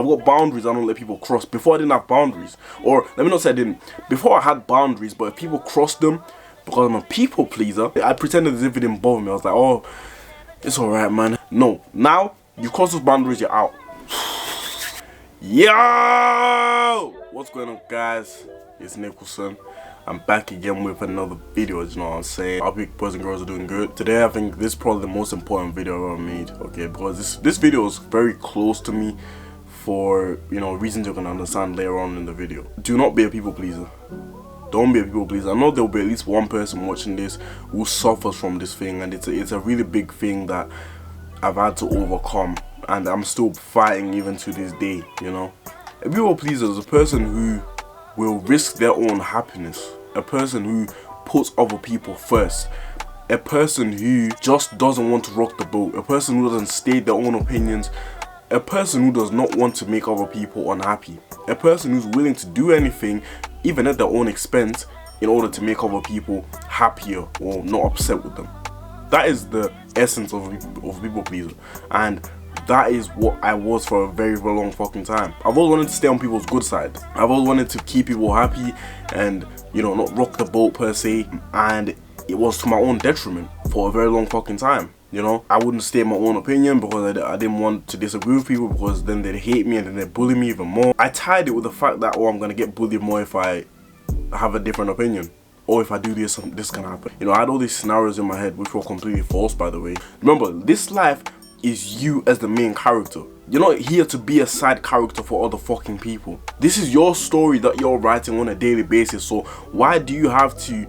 I've got boundaries I don't let people cross. Before I didn't have boundaries. Or, let me not say I didn't. Before I had boundaries, but if people crossed them, because I'm a people pleaser, I pretended as if it didn't bother me. I was like, oh, it's alright, man. No, now, you cross those boundaries, you're out. Yo! What's going on, guys? It's Nicholson. I'm back again with another video, you know what I'm saying? I hope you boys and girls are doing good. Today I think this is probably the most important video I've ever made, okay? Because this video is very close to me for, you know, reasons you're gonna understand later on in the video. Do not be a people pleaser. Don't be a people pleaser. I know there'll be at least one person watching this who suffers from this thing, and it's a really big thing that I've had to overcome, and I'm still fighting even to this day, you know? A people pleaser is a person who will risk their own happiness, a person who puts other people first, a person who just doesn't want to rock the boat, a person who doesn't state their own opinions, a person who does not want to make other people unhappy, a person who's willing to do anything, even at their own expense, in order to make other people happier or not upset with them. That is the essence of people pleaser, and that is what I was for a very, very long fucking time. I've always wanted to stay on people's good side. I've always wanted to keep people happy and, you know, not rock the boat per se, and it was to my own detriment for a very long fucking time. You know, I wouldn't state my own opinion because I didn't want to disagree with people, because then they'd hate me and then they'd bully me even more. I tied it with the fact that, oh, I'm gonna get bullied more if I have a different opinion, or if I do this can happen. You know, I had all these scenarios in my head which were completely false, by the way. Remember, this life is you as the main character. You're not here to be a side character for other fucking people. This is your story that you're writing on a daily basis, so why do you have to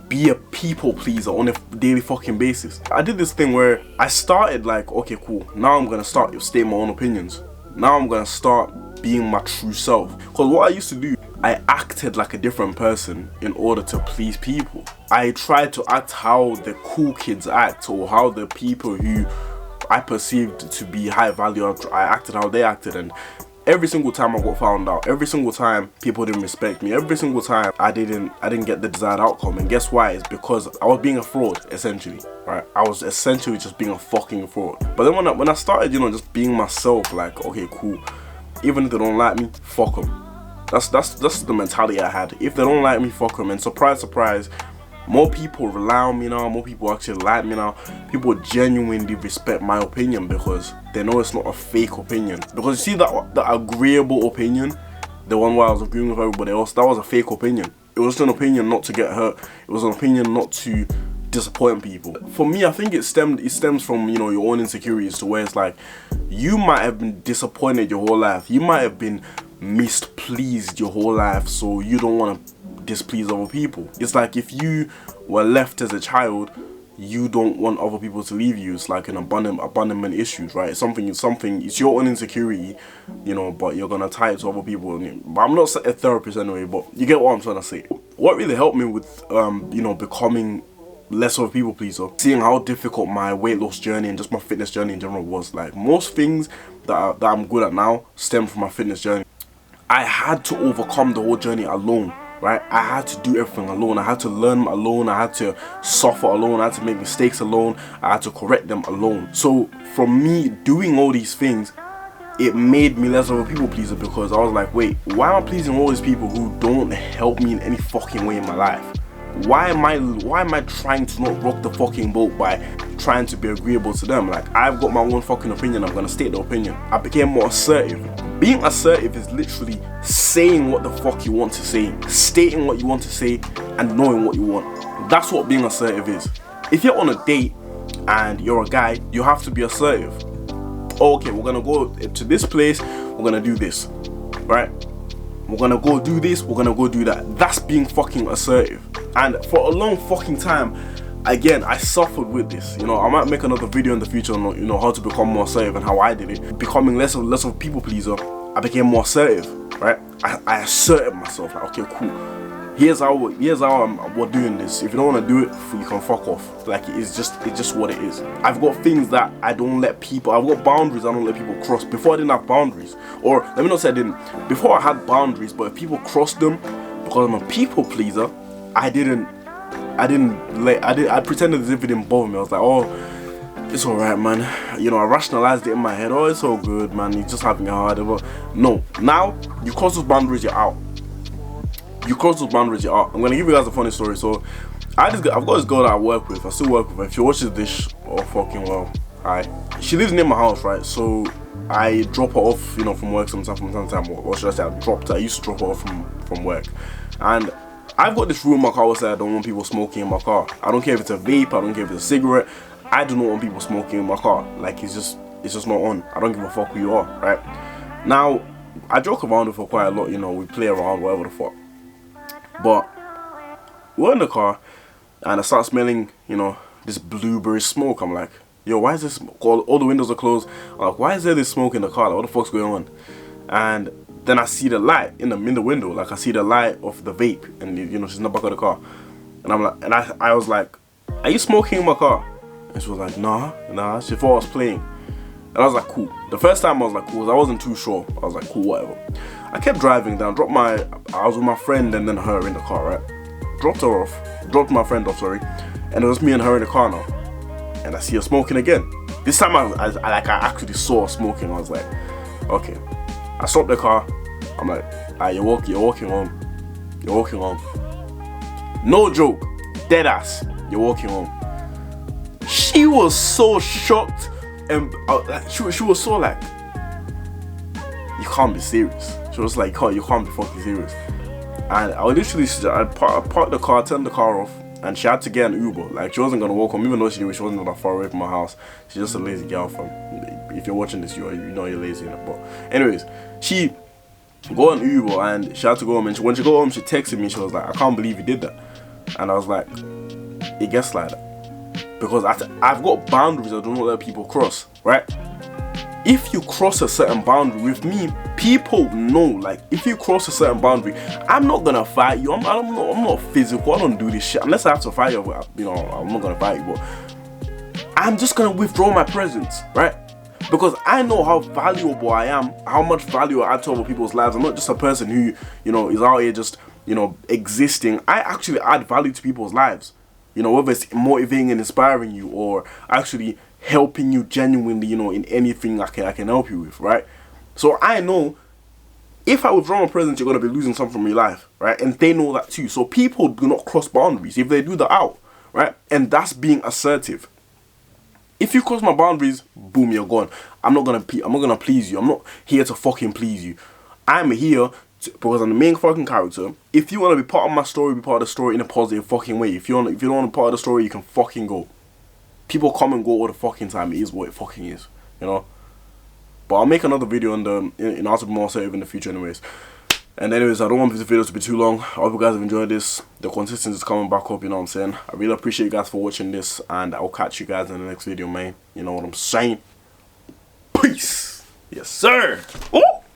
be a people pleaser on a daily fucking basis? I did this thing where I started like, okay, cool, now I'm gonna start stating my own opinions. Now I'm gonna start being my true self. Because what I used to do, I acted like a different person in order to please people. I tried to act how the cool kids act, or how the people who I perceived to be high value, I acted how they acted, and every single time I got found out, every single time people didn't respect me, every single time I didn't get the desired outcome. And guess why? It's because I was being a fraud, essentially, right? I was essentially just being a fucking fraud. But then when I started, you know, just being myself, like, okay, cool, even if they don't like me, fuck them. That's the mentality I had. If they don't like me, fuck them. And surprise, surprise, more people rely on me now, more people actually like me now. People genuinely respect my opinion because they know it's not a fake opinion. Because you see that agreeable opinion, the one where I was agreeing with everybody else, that was a fake opinion. It was an opinion not to get hurt. It was an opinion not to disappoint people. For me, I think it stems from, you know, your own insecurities, to where it's like, you might have been disappointed your whole life. You might have been mispleased your whole life, so you don't want to displease other people. It's like if you were left as a child, you don't want other people to leave you. It's like an abandonment issues, right? It's something, it's your own insecurity, you know, but you're gonna tie it to other people. But I'm not a therapist anyway, but you get what I'm trying to say. What really helped me with you know, becoming less of a people pleaser, seeing how difficult my weight loss journey and just my fitness journey in general was. Like, most things that I'm good at now stem from my fitness journey. I had to overcome the whole journey alone, right? I had to do everything alone. I had to learn alone. I had to suffer alone. I had to make mistakes alone. I had to correct them alone. So from me doing all these things, it made me less of a people pleaser, because I was like, wait, why am I pleasing all these people who don't help me in any fucking way in my life? Why am I trying to not rock the fucking boat by trying to be agreeable to them? Like, I've got my own fucking opinion, I'm gonna state the opinion. I became more assertive. Being assertive is literally saying what the fuck you want to say, stating what you want to say, and knowing what you want. That's what being assertive is. If you're on a date and you're a guy, you have to be assertive. Oh, okay, we're gonna go to this place, we're gonna do this, right? We're gonna go do this, we're gonna go do that. That's being fucking assertive. And for a long fucking time, again, I suffered with this. You know, I might make another video in the future on, you know, how to become more assertive and how I did it. Becoming less of a people pleaser, I became more assertive, right? I asserted myself, like, okay, cool. Here's how we're doing this. If you don't want to do it, you can fuck off. Like, it's just what it is. I've got things that I don't let people, I've got boundaries I don't let people cross. Before I didn't have boundaries. Or, let me not say I didn't. Before I had boundaries, but if people crossed them, because I'm a people pleaser, I pretended as if it didn't bother me. I was like, oh, it's alright, man. You know, I rationalized it in my head. Oh, it's all good, man. You're just having a hard. But no, now you cross those boundaries, you're out. You cross those boundaries, you're out. I'm gonna give you guys a funny story. So, I've got this girl that I work with. I still work with her. If she watches this, oh fucking well, hi. She lives near my house, right? So I drop her off, you know, from work sometimes. From time to time, or should I say, I dropped her. I used to drop her off from work, and I've got this rule in my car where I don't want people smoking in my car. I don't care if it's a vape. I don't care if it's a cigarette. I do not want people smoking in my car. Like, it's just not on. I don't give a fuck who you are, right? Now, I joke around with her quite a lot, you know, we play around, whatever the fuck. But we're in the car, and I start smelling, you know, this blueberry smoke. I'm like, yo, why is this smoke? All the windows are closed. I'm like, why is there this smoke in the car? Like, what the fuck's going on? And then I see the light in the window. Like, I see the light of the vape, and you know, she's in the back of the car. And I'm like, and I was like, are you smoking in my car? And she was like, nah. She thought I was playing. And I was like, cool. The first time I was like, cool. I wasn't too sure. I was like, cool, whatever. I kept driving down. I was with my friend and then her in the car, right? Dropped my friend off, sorry. And it was me and her in the car now. And I see her smoking again. This time I actually saw her smoking. I was like, okay. I stopped the car. I'm like, alright, you're walking home. You're walking home. No joke. Dead ass. You're walking home. She was so shocked, and she was so like, you can't be serious. She was like, oh, you can't be fucking serious. And I parked the car, turned the car off, and she had to get an Uber. Like, she wasn't gonna walk home, even though she knew she wasn't that far away from my house. She's just a lazy girl. If you're watching this, you know you're lazy, you know. But anyways, she got an Uber and she had to go home. And when she got home, she texted me. She was like, I can't believe you did that. And I was like, it gets like that. Because I've got boundaries I don't let people cross, right? If you cross a certain boundary with me, people know. Like, if you cross a certain boundary, I'm not gonna fight you. I'm not physical. I don't do this shit unless I have to fight you. You know, I'm not gonna fight you, but I'm just gonna withdraw my presence, right? Because I know how valuable I am, how much value I add to other people's lives. I'm not just a person who, you know, is out here just, you know, existing. I actually add value to people's lives. You know, whether it's motivating and inspiring you or actually helping you genuinely, you know, in anything I can help you with, right? So I know if I withdraw my presence, you're going to be losing something from your life, right? And they know that too. So people do not cross boundaries. If they do, they're out, right? And that's being assertive. If you cross my boundaries, boom, you're gone. I'm not gonna please you. I'm not here to fucking please you. I'm here because I'm the main fucking character. If you want to be part of my story, be part of the story in a positive fucking way. If you don't want to be part of the story, you can fucking go. People come and go all the fucking time. It is what it fucking is, you know. But I'll make another video in how to be more assertive in the future, anyways. And anyways, I don't want this video to be too long. I hope you guys have enjoyed this. The consistency is coming back up, you know what I'm saying. I really appreciate you guys for watching this, and I'll catch you guys in the next video, man. You know what I'm saying. Peace. Yes, sir. Ooh.